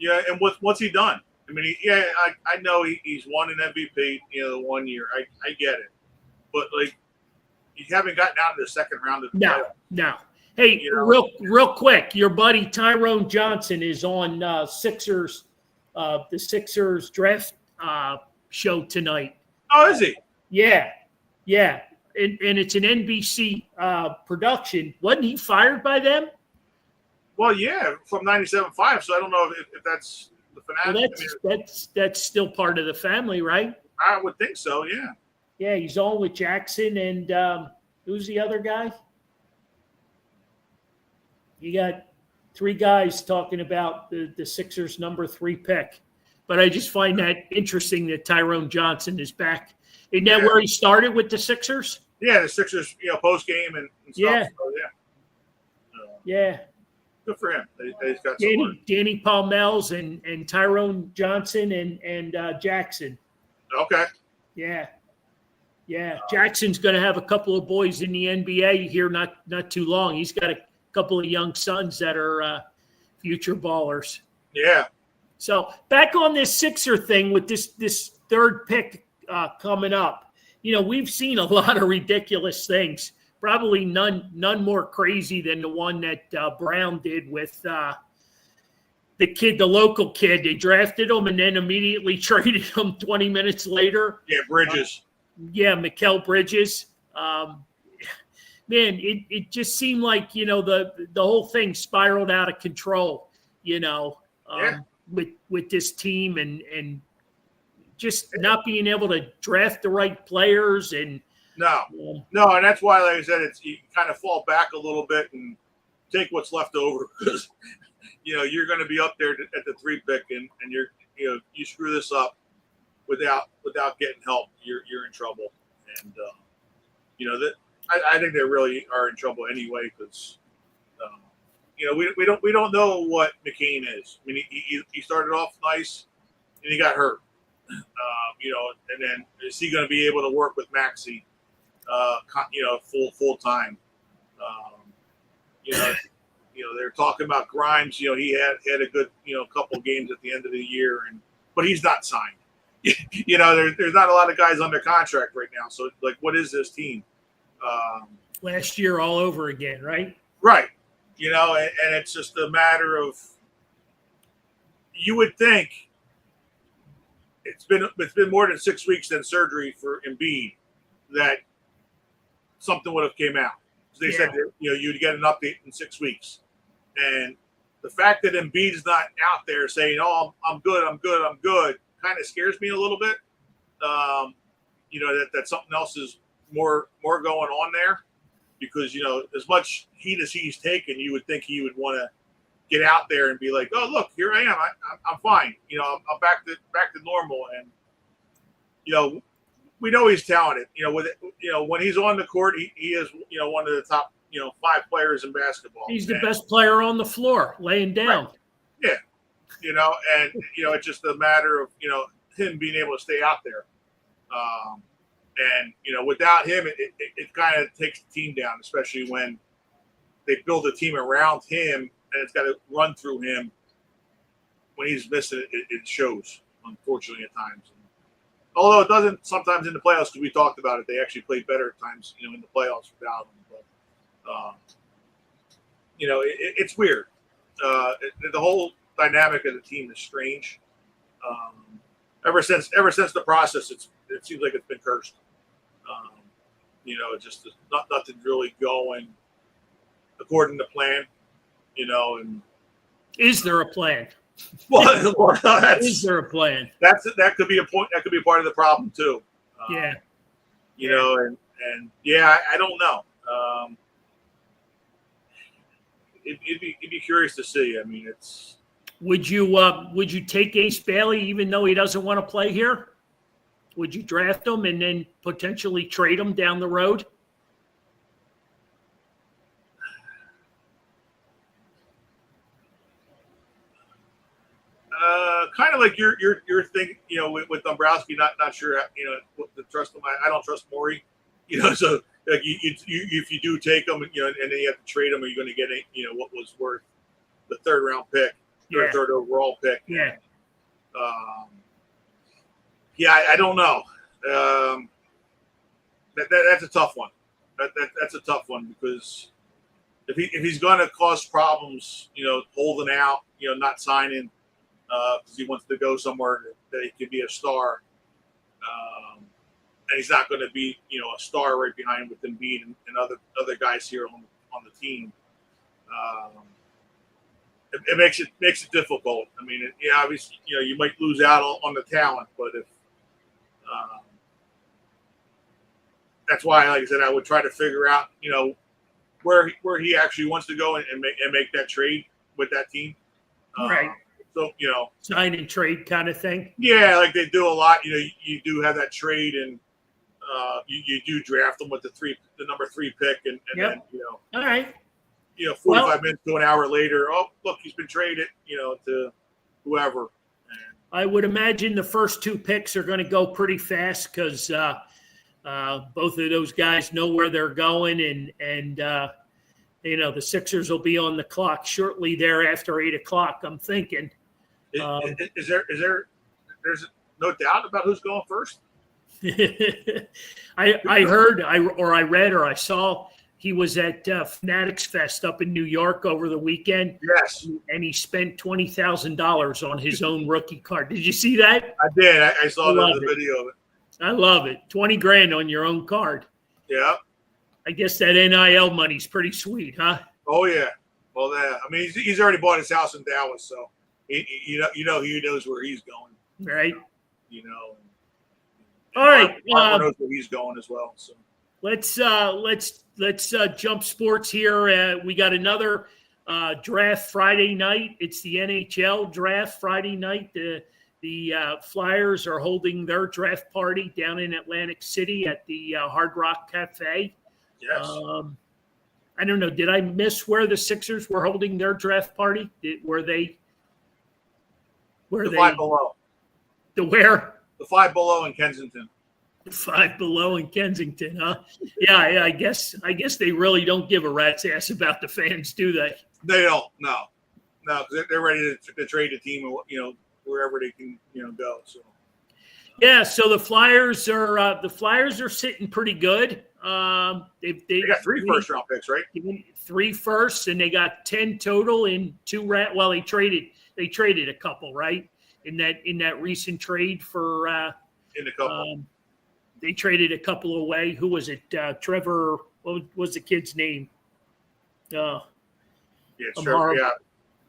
Yeah, and what's he done? I mean, I know he's won an MVP, 1 year. I get it, but like, you haven't gotten out of the second round of the playoffs. No. Hey, real quick, your buddy Tyrone Johnson is on the Sixers draft show tonight. Oh, is he? Yeah. And it's an NBC production. Wasn't he fired by them? Well, yeah, from 97.5. So I don't know if that's the fanatic. Well, that's still part of the family, right? I would think so. Yeah. Yeah, he's on with Jackson and who's the other guy? You got three guys talking about the Sixers' number 3 pick. But I just find that interesting that Tyrone Johnson is back. Isn't that where he started with the Sixers? Yeah, the Sixers, post game and stuff. Yeah. So, Yeah. Good for him. He's got Danny Palmels and Tyrone Johnson and Jackson. Okay. Yeah. Jackson's going to have a couple of boys in the NBA here not too long. He's got a couple of young sons that are future ballers. Yeah. So back on this Sixer thing with this third pick coming up, we've seen a lot of ridiculous things. Probably none more crazy than the one that Brown did with the local kid. They drafted him and then immediately traded him 20 minutes later. Yeah, Bridges. Mikal Bridges. Man, it just seemed like, the whole thing spiraled out of control, with this team and just not being able to draft the right players and no, and that's why, like I said, you kind of fall back a little bit and take what's left over because you're going to be up there at the 3 pick and you screw this up without getting help, you're in trouble. And that I think they really are in trouble anyway because we don't know what McCain is. I mean, he started off nice and he got hurt. And then is he going to be able to work with Maxey? Full time. They're talking about Grimes. He had a good couple games at the end of the year, but he's not signed. There's not a lot of guys under contract right now. So like, what is this team? Last year all over again, right? Right. And it's just a matter of. You would think it's been more than 6 weeks than surgery for Embiid that something would have came out. They said that, you'd get an update in 6 weeks. And the fact that Embiid is not out there saying, "Oh, I'm good," kind of scares me a little bit. That something else is more going on there because, as much heat as he's taken, you would think he would want to get out there and be like, "Oh, look, here I am. I'm fine. I'm back to normal." And, we know he's talented. When he's on the court, he is, one of the top, 5 players in basketball. He's the best player on the floor, laying down. Right. Yeah. And it's just a matter of, him being able to stay out there. And without him, it kind of takes the team down, especially when they build a team around him and it's got to run through him. When he's missing it shows, unfortunately, at times. Although it doesn't sometimes in the playoffs, because we talked about it, they actually played better at times, in the playoffs without him. But it's weird. The whole dynamic of the team is strange. Ever since the process, it seems like it's been cursed. Just nothing's really going according to plan. And is there a plan? Well, is there a plan? That could be a point. That could be part of the problem too. Yeah. I don't know. It'd be curious to see. I mean, it's. Would you take Ace Bailey even though he doesn't want to play here? Would you draft him and then potentially trade him down the road? Kind of like your thing, with Dombrowski. Not sure, what to trust him. I don't trust Morey, So like if you do take him, and then you have to trade him, are you going to get what was worth the third round pick, or third overall pick? Yeah. I don't know. That's a tough one. That's a tough one because if he's going to cause problems, holding out, not signing because he wants to go somewhere that he could be a star, and he's not going to be a star right behind with Embiid and other guys here on the team. It makes it difficult. I mean, obviously, you might lose out on the talent, but if that's why, like I said, I would try to figure out, where he actually wants to go and make that trade with that team. Right. So, sign and trade kind of thing. Yeah, like they do a lot. You do have that trade, and you do draft them with the number 3 pick, and then all right. 45 minutes to an hour later, oh look, he's been traded, to whoever. I would imagine the first 2 picks are going to go pretty fast because both of those guys know where they're going, and the Sixers will be on the clock shortly there after 8:00. I'm thinking. There's no doubt about who's going first? I heard, I read, or I saw he was at Fanatics Fest up in New York over the weekend. Yes. And he spent $20,000 on his own rookie card. Did you see that? I did. I saw the video of it. I love it. $20,000 on your own card. Yeah. I guess that NIL money's pretty sweet, huh? Oh yeah. Well, I mean, he's already bought his house in Dallas, so he knows where he's going, right? All right. Mark knows where he's going as well. So let's jump sports here. We got another draft Friday night. It's the NHL draft Friday night. The Flyers are holding their draft party down in Atlantic City at the Hard Rock Cafe. Yes. I don't know. Did I miss where the Sixers were holding their draft party? Were they? The Five Below. The where? The Five Below in Kensington. The Five Below in Kensington, huh? Yeah. I guess they really don't give a rat's ass about the fans, do they? They don't. No, because they're ready to trade the team, wherever they can, go. So. Yeah. So the Flyers are sitting pretty good. They got 3 first-round picks, right? 3 firsts, and they got 10 total in 2 rounds. Well, they traded a couple, right? In that recent trade for in a couple. They traded a couple away. Who was it? Trevor. What was the kid's name? Yeah, Trevor. Yeah.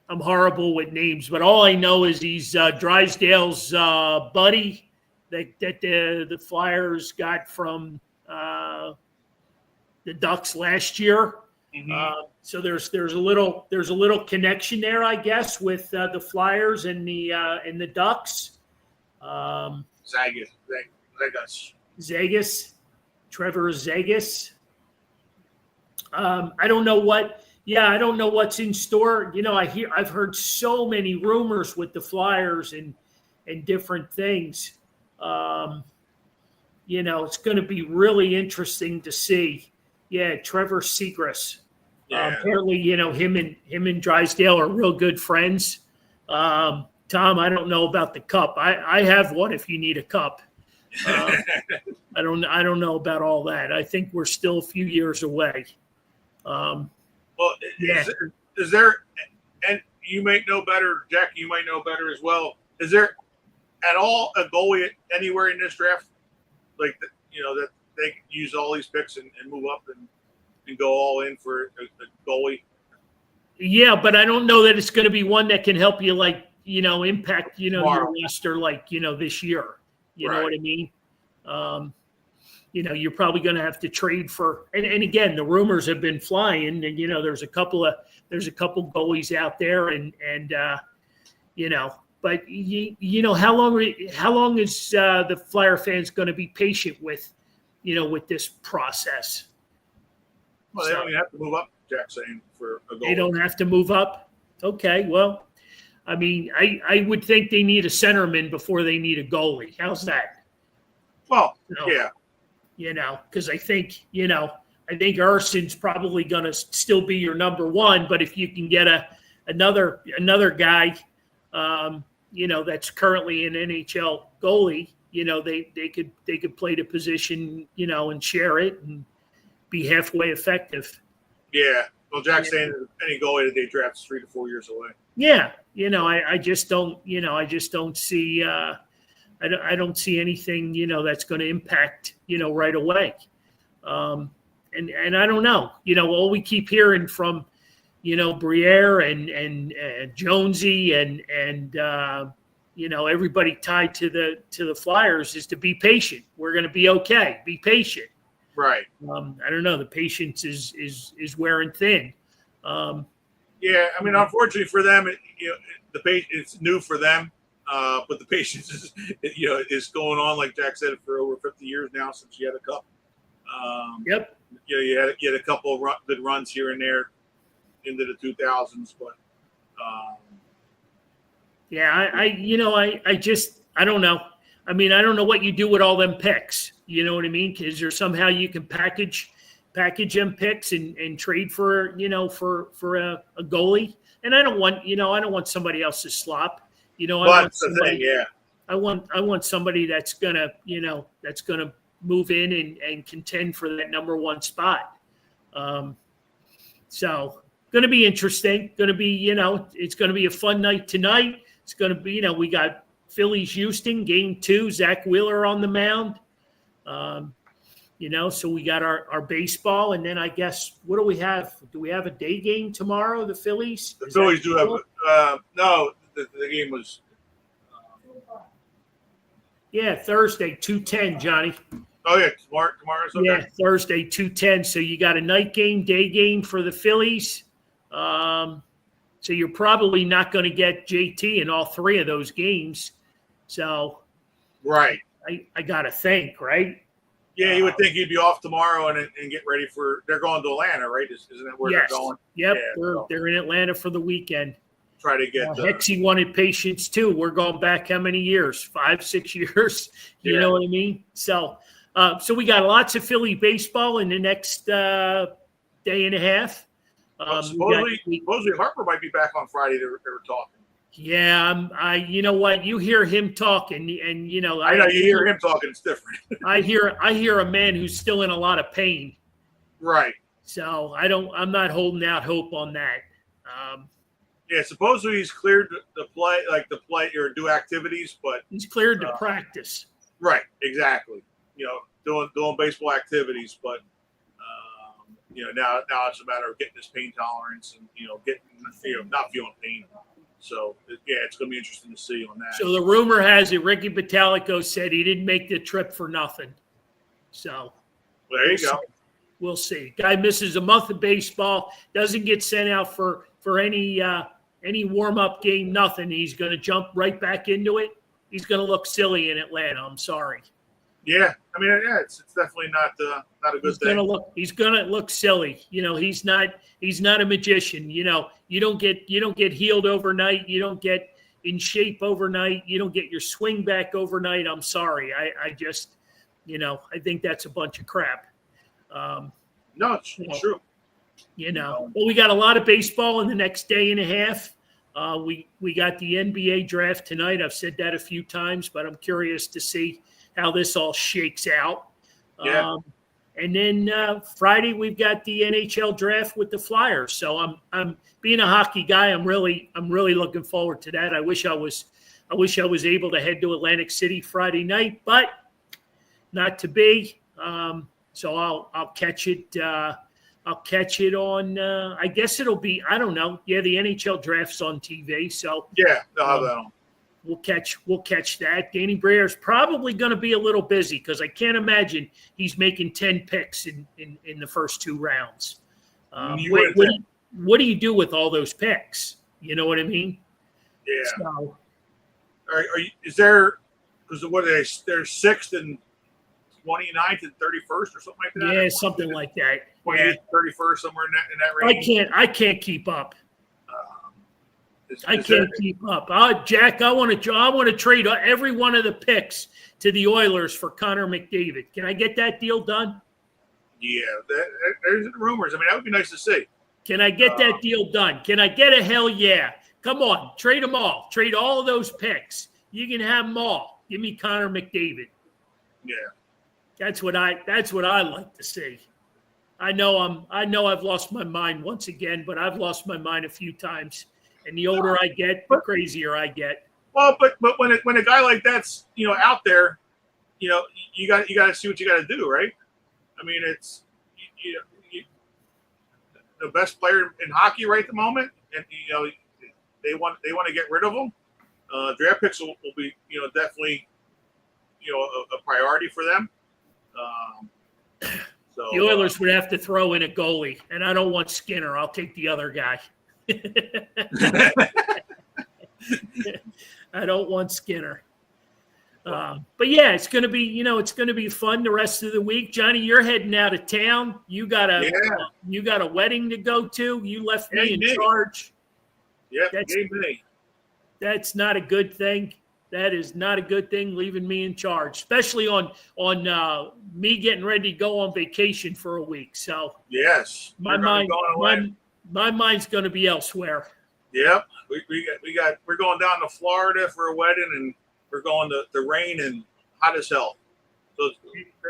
I'm horrible with names, but all I know is he's Drysdale's buddy that the Flyers got from the Ducks last year. Mm-hmm. So there's a little connection there, I guess, with the Flyers and the Ducks. Zagas, Trevor Zagas. I don't know what's in store. I've heard so many rumors with the Flyers and different things. It's going to be really interesting to see. Yeah, Trevor Zegras. Yeah. Apparently, him and Drysdale are real good friends. Tom, I don't know about the cup. I have one if you need a cup. I don't know about all that. I think we're still a few years away. is there, and you might know better, Jack, you might know better as well. Is there at all a goalie anywhere in this draft? Like, that they can use all these picks and move up and go all in for a goalie? Yeah, but I don't know that it's going to be one that can help you, like, impact, your roster, like, this year. You know what I mean? You're probably going to have to trade for, and again, the rumors have been flying, and there's a couple goalies out there, and but how long is the Flyer fans going to be patient with, with this process? Well, they don't even have to move up, Jack's saying, for a goalie. They don't have to move up. Okay, well, I mean, I would think they need a centerman before they need a goalie. How's that? Well, yeah. Because I think Urson's probably going to still be your number one, but if you can get another guy, that's currently an NHL goalie, they could play the position, and share it and be halfway effective. Yeah. Well, Jack's saying any goalie that they draft is 3 to 4 years away. Yeah. I just don't see, I don't see anything, that's going to impact, right away. And I don't know, all we keep hearing from, Briere and Jonesy and everybody tied to the Flyers is to be patient. We're going to be okay. Be patient. Right. I don't know. The patience is wearing thin. Yeah. I mean, unfortunately for them, it's new for them. But the patience is going on, like Jack said, for over 50 years now since you had a cup. Yep. You had a couple of good runs here and there into the 2000s, but yeah, I don't know. I mean, I don't know what you do with all them picks. You know what I mean? Is there somehow you can package them picks and trade for for a goalie? And I don't want somebody else's slop. I want somebody that's gonna move in and contend for that number one spot. So going to be interesting. Going to be it's going to be a fun night tonight. It's going to be we got Phillies Houston game 2. Zach Wheeler on the mound. So we got our baseball, and then I guess what do we have? Do we have a day game tomorrow? The Phillies. The Phillies do have no. The game was. Yeah, Thursday 2:10, Johnny. Oh yeah, tomorrow's okay. Yeah, Thursday 2:10. So you got a night game, day game for the Phillies. So you're probably not going to get JT in all 3 of those games. So, right. I got to think, right? Yeah, you would think he'd be off tomorrow and get ready for. They're going to Atlanta, right? Isn't that where they're going? Yep, yeah, they're in Atlanta for the weekend. Try to get Hexie wanted patience too. We're going back how many years? 5-6 years. You know what I mean? So we got lots of Philly baseball in the next day and a half. Supposedly Harper might be back on Friday. They were talking. Yeah, you know what? You hear him talking, and I know you hear him talking. It's different. I hear a man who's still in a lot of pain. Right. So I'm not holding out hope on that. Yeah, supposedly he's cleared to play or do activities, but he's cleared to practice. Right, exactly. Doing baseball activities, but now it's a matter of getting his pain tolerance and getting not feeling pain. So it's going to be interesting to see on that. So the rumor has it Ricky Batalico said he didn't make the trip for nothing. So there you go. We'll see. Guy misses a month of baseball, doesn't get sent out for any warm-up game, nothing. He's going to jump right back into it. He's going to look silly in Atlanta. I'm sorry. Yeah, I mean, it's definitely not a good thing. He's going to look silly. He's not a magician. You don't get healed overnight. You don't get in shape overnight. You don't get your swing back overnight. I'm sorry. I just, I think that's a bunch of crap. No, it's true. Well, we got a lot of baseball in the next day and a half. We got the NBA draft tonight. I've said that a few times, but I'm curious to see how this all shakes out. Yeah. And then Friday we've got the NHL draft with the Flyers. So I'm being a hockey guy. I'm really looking forward to that. I wish I was able to head to Atlantic City Friday night, but not to be. So I'll catch it. I'll catch it on. I guess it'll be. I don't know. Yeah, the NHL draft's on TV. So yeah, they'll have that on. We'll catch that. Danny Brier's probably going to be a little busy because I can't imagine he's making 10 picks in the first 2 rounds. What do you do with all those picks? You know what I mean? Yeah. So, is there? Because what are they? They're 6th and 29th and 31st or something like that. Yeah, something like that. 28th, 31st, somewhere in that range. I can't keep up. I can't keep up. Jack, I want to trade every one of the picks to the Oilers for Connor McDavid. Can I get that deal done? Yeah, there's rumors. I mean, that would be nice to see. Can I get that deal done? Can I get a hell yeah? Come on, trade them all. Trade all of those picks. You can have them all. Give me Connor McDavid. Yeah, that's what I like to see. I know I've lost my mind once again, but I've lost my mind a few times. And the older I get, the crazier I get. Well, but when a guy like that's out there, you got to see what you got to do, right? I mean, it's the best player in hockey right at the moment, and they want to get rid of him. Draft picks will be definitely a priority for them. So the Oilers would have to throw in a goalie, and I don't want Skinner. I'll take the other guy. I don't want Skinner. But yeah, it's going to be fun the rest of the week. Johnny, you're heading out of town. You got a wedding to go to. You left me in charge. Yeah, that's not a good thing. That is not a good thing, leaving me in charge, especially on me getting ready to go on vacation for a week. So yes, my mind's going to be elsewhere. Yep, we're going down to Florida for a wedding, and we're going to rain and hot as hell. So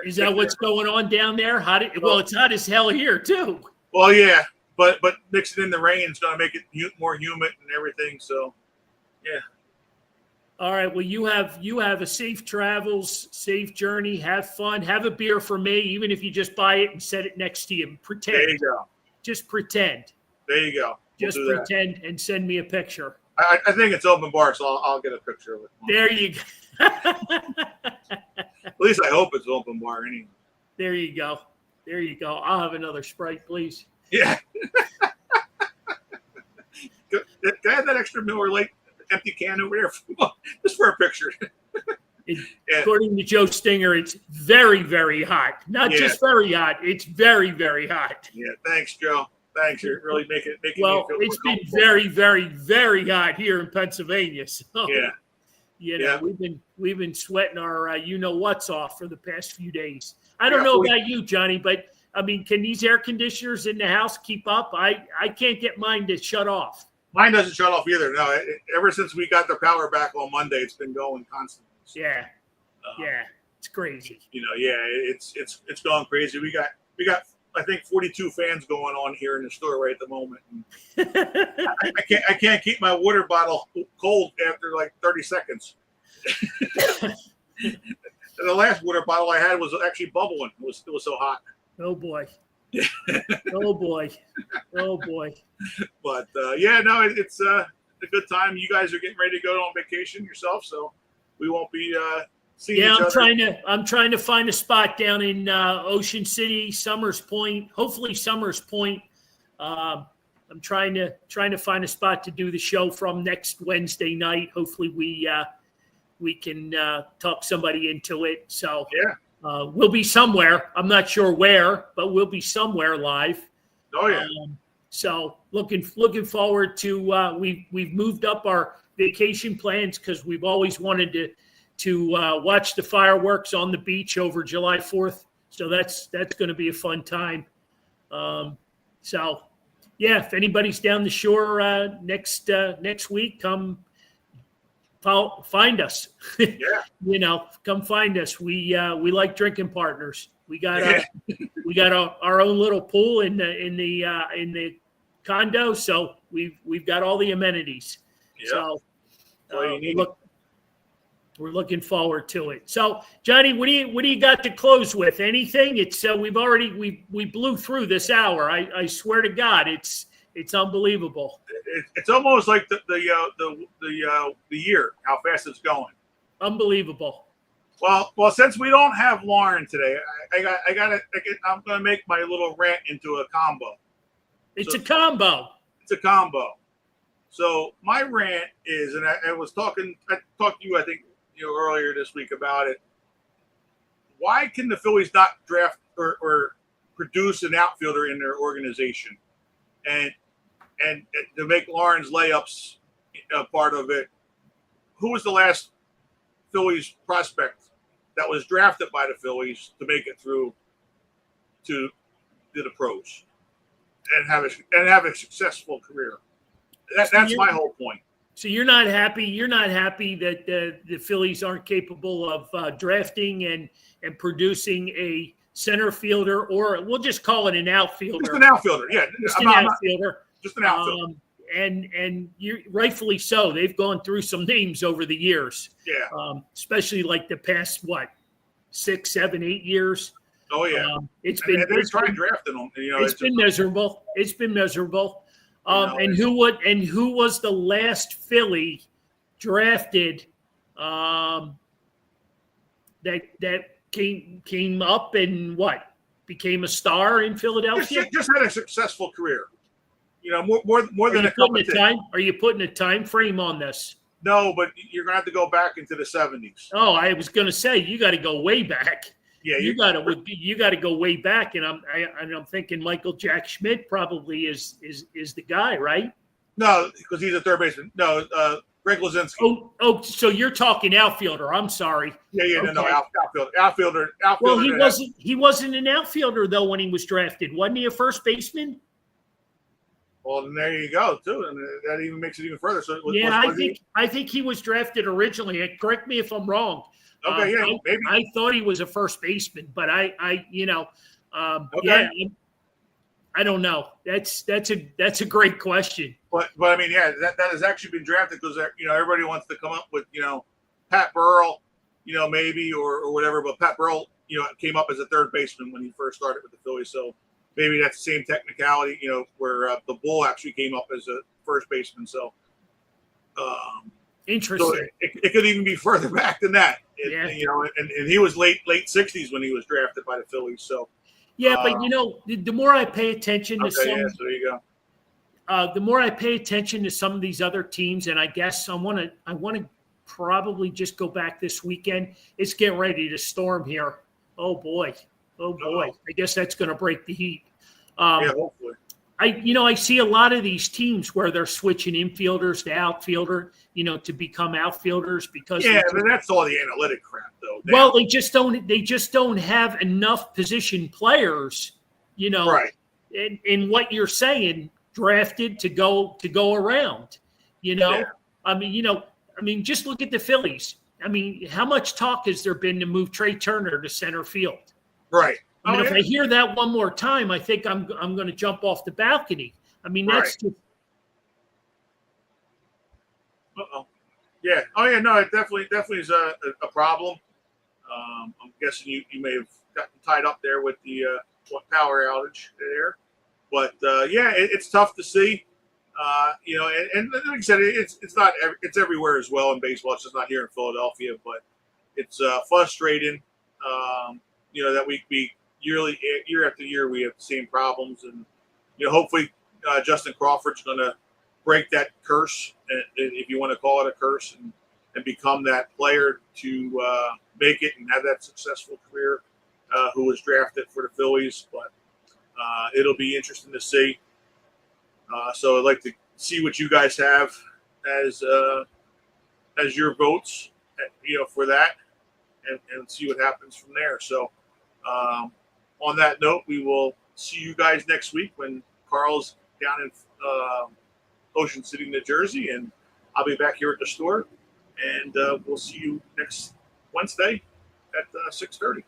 is that what's going on down there? It's hot as hell here too. Well, yeah, but mixing in the rain is going to make it more humid and everything. So, yeah. All right. Well, you have a safe travels, safe journey. Have fun. Have a beer for me, even if you just buy it and set it next to you. Pretend. There you go. Just pretend. There you go. Just pretend and send me a picture. I think it's open bar, so I'll get a picture of it. There you go. At least I hope it's open bar anyway. There you go. There you go. I'll have another Sprite, please. Yeah. Can I have that extra Miller Lite empty can over there just for a picture? According to Joe Stinger, it's very, very hot. Not just very hot. It's very, very hot. Yeah. Thanks, Joe. Thanks. You're really making well, me feel it's been very, very, very hot here in Pennsylvania. So, yeah. we've been sweating our what's off for the past few days. I don't know about you, Johnny, but I mean, can these air conditioners in the house keep up? I can't get mine to shut off. Mine doesn't shut off either. No, ever since we got the power back on Monday, it's been going constantly. So, yeah, it's crazy. It's going crazy. We got I think 42 fans going on here in the store right at the moment. I can't keep my water bottle cold after like 30 seconds. The last water bottle I had was actually bubbling. It was so hot. Oh boy. Oh boy. Oh boy. But it's a good time. You guys are getting ready to go on vacation yourself, so we won't be seeing each other. I'm trying to find a spot down in Ocean City, Summers Point. Hopefully Summers Point. I'm trying to find a spot to do the show from next Wednesday night. Hopefully we can talk somebody into it. So we'll be somewhere. I'm not sure where, but we'll be somewhere live. Oh yeah. So looking forward to we've moved up our vacation plans because we've always wanted to watch the fireworks on the beach over July 4th. So that's going to be a fun time. So yeah, if anybody's down the shore next week, come find us. Yeah. Come find us. We like drinking partners. We got our own little pool in the condo, so we've got all the amenities. Yeah. So you need we're looking forward to it. So, Johnny, what do you got to close with? Anything? It's we blew through this hour. I swear to God, it's unbelievable. It's almost like the year, how fast it's going. Unbelievable. Well, since we don't have Lauren today, I'm going to make my little rant into a combo. It's a combo. It's a combo. So my rant is, and I talked to you, I think, earlier this week about it. Why can the Phillies not draft or produce an outfielder in their organization, and to make Lauren's layups a part of it? Who was the last Phillies prospect that was drafted by the Phillies to make it through to the pros and have a successful career? That's my whole point. So you're not happy. You're not happy that the Phillies aren't capable of drafting and producing a center fielder, or we'll just call it an outfielder. Just an outfielder, yeah. Just an outfielder. Just an outfielder. And you rightfully so. They've gone through some names over the years. Yeah. Especially like the past 6, 7, 8 years. Oh yeah. They're trying drafting them. It's been miserable. It's been miserable. And who was the last Philly drafted that came up and became a star in Philadelphia? Just had a successful career. More than a couple of times. Are you putting a time frame on this? No, but you're gonna have to go back into the 70s. Oh, I was gonna say you got to go way back. Yeah, you got to go way back, and I'm thinking Michael Jack Schmidt probably is the guy, right? No, because he's a third baseman. No, Greg Lazinski. Oh, so you're talking outfielder. I'm sorry. Yeah, okay. No, outfielder. Well, he wasn't an outfielder though when he was drafted. Wasn't he a first baseman? Well, then there you go too, and that even makes it even further. So I think he was drafted originally. Correct me if I'm wrong. Okay, maybe. I thought he was a first baseman, but I don't know. That's a great question. But I mean, yeah, that has actually been drafted because everybody wants to come up with Pat Burrell, maybe or whatever. But Pat Burrell, came up as a third baseman when he first started with the Phillies. So maybe that's the same technicality, where the Bull actually came up as a first baseman. So interesting. So it could even be further back than that. And he was late 60s when he was drafted by the Phillies. So yeah, but the more I pay attention to so there you go. The more I pay attention to some of these other teams, and I guess I want to probably just go back this weekend. It's getting ready to storm here. Oh boy. I guess that's going to break the heat. Yeah, hopefully. I see a lot of these teams where they're switching infielders to outfielder, to become outfielders because but that's all the analytic crap though. Well, they just don't have enough position players, right. In what you're saying, drafted to go around, Yeah. I mean, just look at the Phillies. I mean, how much talk has there been to move Trey Turner to center field? Right. If I hear that one more time, I think I'm going to jump off the balcony. I mean, that's just. Yeah. Oh, yeah. No, it definitely is a problem. I'm guessing you may have gotten tied up there with the power outage there, but it's tough to see. And like I said, it's everywhere as well in baseball. It's just not here in Philadelphia, but it's frustrating. That we year after year we have the same problems, and hopefully Justin Crawford's going to break that curse, if you want to call it a curse, and become that player to make it and have that successful career. Who was drafted for the Phillies, but it'll be interesting to see. So I'd like to see what you guys have as your votes, for that, and see what happens from there. So. On that note, we will see you guys next week when Carl's down in Ocean City, New Jersey, and I'll be back here at the store. and we'll see you next Wednesday at 6:30.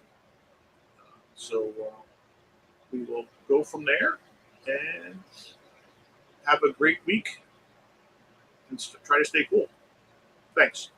So we will go from there and have a great week and try to stay cool. Thanks.